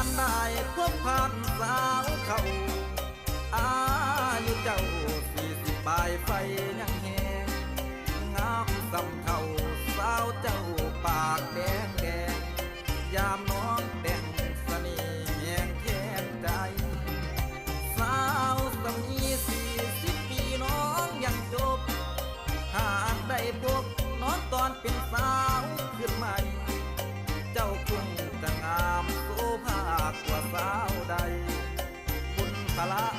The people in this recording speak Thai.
านได้พบผ่านสาวเขาอายุเจ้า40ปลายไฟยังแหงงามสำเท่าสาวเจ้าปากแดงแดงยามน้องแต่งเสน่ห์แห่งแทนใจสาวสมี40 ปีน้องยังจบหากได้พบน้องตอนเป็นสาวขึ้นใหม่เจ้าคงจะงามโสภากว่าสาวใดบุญพลา